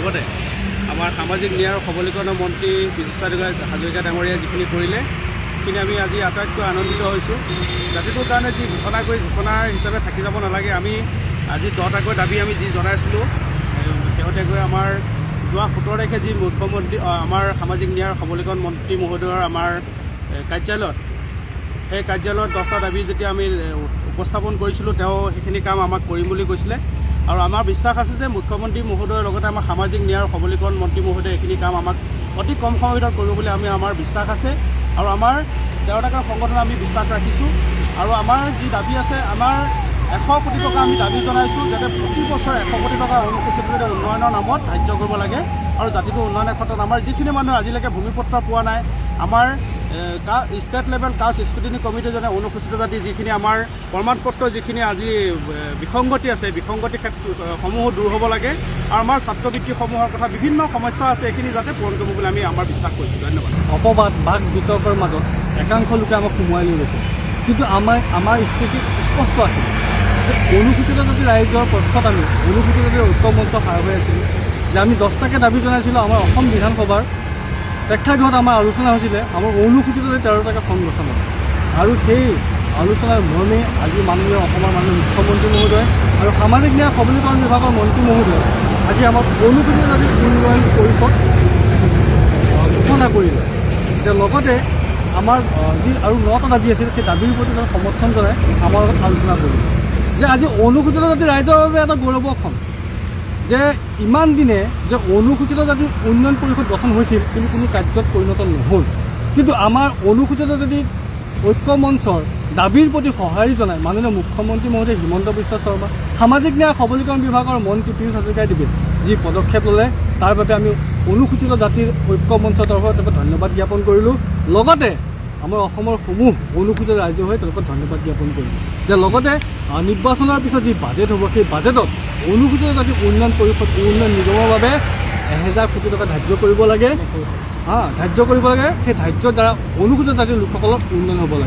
লগতে আমাৰ সামাজিক ন্যায় আৰু সবলীকৰণৰ মন্ত্ৰী বিশ্বজিৎ হাজৰিকা ডাঙৰীয়াই যিখিনি কৰিলে সেইখিনি আমি আজি আটাইতকৈ আনন্দিত হৈছোঁ। জাতিটোৰ কাৰণে যি ঘোষণা হিচাপে থাকি যাব নালাগে। আমি আজি 10 টাকৈ দাবী আমি যি জনাইছিলোঁ, শেহতীয়াকৈ আমাৰ যোৱা 17 তাৰিখে যি মুখ্যমন্ত্ৰী আমাৰ সামাজিক ন্যায় আৰু সবলীকৰণ মন্ত্ৰী মহোদয়ৰ আমাৰ কাৰ্যালয়ত, সেই কাৰ্যালয়ত 10টা দাবী যেতিয়া আমি উপস্থাপন কৰিছিলোঁ, তেওঁ সেইখিনি কাম আমাক কৰিম বুলি কৈছিলে। আৰু আমাৰ বিশ্বাস আছে যে মুখ্যমন্ত্ৰী মহোদয়ৰ লগতে আমাৰ সামাজিক ন্যায় আৰু সবলীকৰণ মন্ত্ৰী মহোদয়ে এইখিনি কাম আমাক অতি কম সময়ৰ ভিতৰত কৰিব বুলি আমাৰ বিশ্বাস আছে। আৰু আমাৰ 13 টাকাৰ সংগঠনত আমি বিশ্বাস ৰাখিছোঁ। আৰু আমাৰ যি দাবী আছে, আমাৰ 100 কোটি টকা আমি দাবী জনাইছোঁ, যাতে প্ৰতি বছৰে 100 কোটি টকা অনুসূচিত উন্নয়নৰ নামত ধাৰ্য কৰিব লাগে। আৰু জাতিটোৰ উন্নয়নৰ ক্ষেত্ৰত আমাৰ যিখিনি মানুহ আজিলৈকে ভূমিপত্ৰ পোৱা নাই, আমাৰ ষ্টেট লেভেল কাষ্ট স্ক্ৰুটিনি কমিটিজনে অনুসূচিত জাতি যিখিনি আমাৰ প্ৰমাণপত্ৰ যিখিনি আজি বিসংগতি আছে, বিসংগতি সমূহ দূৰ হ'ব লাগে। আৰু আমাৰ ছাত্ৰবৃত্তিসমূহৰ কথা বিভিন্ন সমস্যা আছে, এইখিনি যাতে পূৰণ কৰিব বুলি আমি আমাৰ বিশ্বাস কৰিছোঁ। ধন্যবাদ। অপবাদ বাক বিতৰ্কৰ মাজত একাংশ লোকে আমাক সোমোৱাই লৈ গৈছে, কিন্তু আমাৰ স্থিতি স্পষ্ট আছিল যে অনুসূচিত জাতি ৰাইজৰ পক্ষত আমি অনুসূচিত জাতিৰ ঐক্য মঞ্চ খাৰ হৈ আছিলোঁ, যে আমি 10টাকৈ দাবী জনাইছিলোঁ। আমাৰ অসম বিধানসভাৰ প্ৰেক্ষাগৃহত আমাৰ আলোচনা হৈছিলে আমাৰ অনুসূচিত জাতি 13 টাকৈ সংগঠনত। আৰু সেই আলোচনাৰ মৰ্মে আজি মাননীয় অসমৰ মাননীয় মুখ্যমন্ত্ৰী মহোদয় আৰু সামাজিক ন্যায় সবলীকৰণ বিভাগৰ মন্ত্ৰী মহোদয় আজি আমাৰ অনুসূচিত জাতি উন্নয়ন পৰিষদ ঘোষণা কৰিলে। লগতে আমাৰ যি আৰু 9টা দাবী আছিল, সেই দাবীৰ প্ৰতি সমৰ্থন জনাই আমাৰ লগত আলোচনা কৰিলে যে আজি অনুসূচিত জাতি ৰাইজৰ বাবে এটা গৌৰৱক্ষণ যে ইমান দিনে যে অনুসূচিত জাতি উন্নয়ন পৰিষদ গঠন হৈছিল, কিন্তু কোনো কাৰ্যত পৰিণত নহ'ল। কিন্তু আমাৰ অনুসূচিত জাতি ঐক্য মঞ্চৰ দাবীৰ প্ৰতি সঁহাৰি জনাই মাননীয় মুখ্যমন্ত্ৰী মহোদয় হিমন্ত বিশ্ব শৰ্মা, সামাজিক ন্যায় সবলীকৰণ বিভাগৰ মন্ত্ৰী পীযুষ হাজৰিকাদেৱে যি পদক্ষেপ ল'লে, তাৰ বাবে আমি অনুসূচিত জাতিৰ ঐক্য মঞ্চৰ তৰফৰ তেওঁলোকক ধন্যবাদ জ্ঞাপন কৰিলোঁ। লগতে আমাৰ অসমৰ সমূহ অনুসূচিত ৰাজ্য হৈ তেওঁলোকক ধন্যবাদ জ্ঞাপন কৰিলোঁ যে লগতে নিৰ্বাচনৰ পিছত যি বাজেট হ'ব, সেই বাজেটত অনুসূচিত জাতি উন্নয়ন পৰিষদ উন্নয়ন নিগমৰ বাবে 1000 কোটি টকা ধাৰ্য কৰিব লাগে। সেই ধাৰ্যৰ দ্বাৰা অনুসূচিত জাতিৰ লোকসকলৰ উন্নয়ন হ'ব লাগে।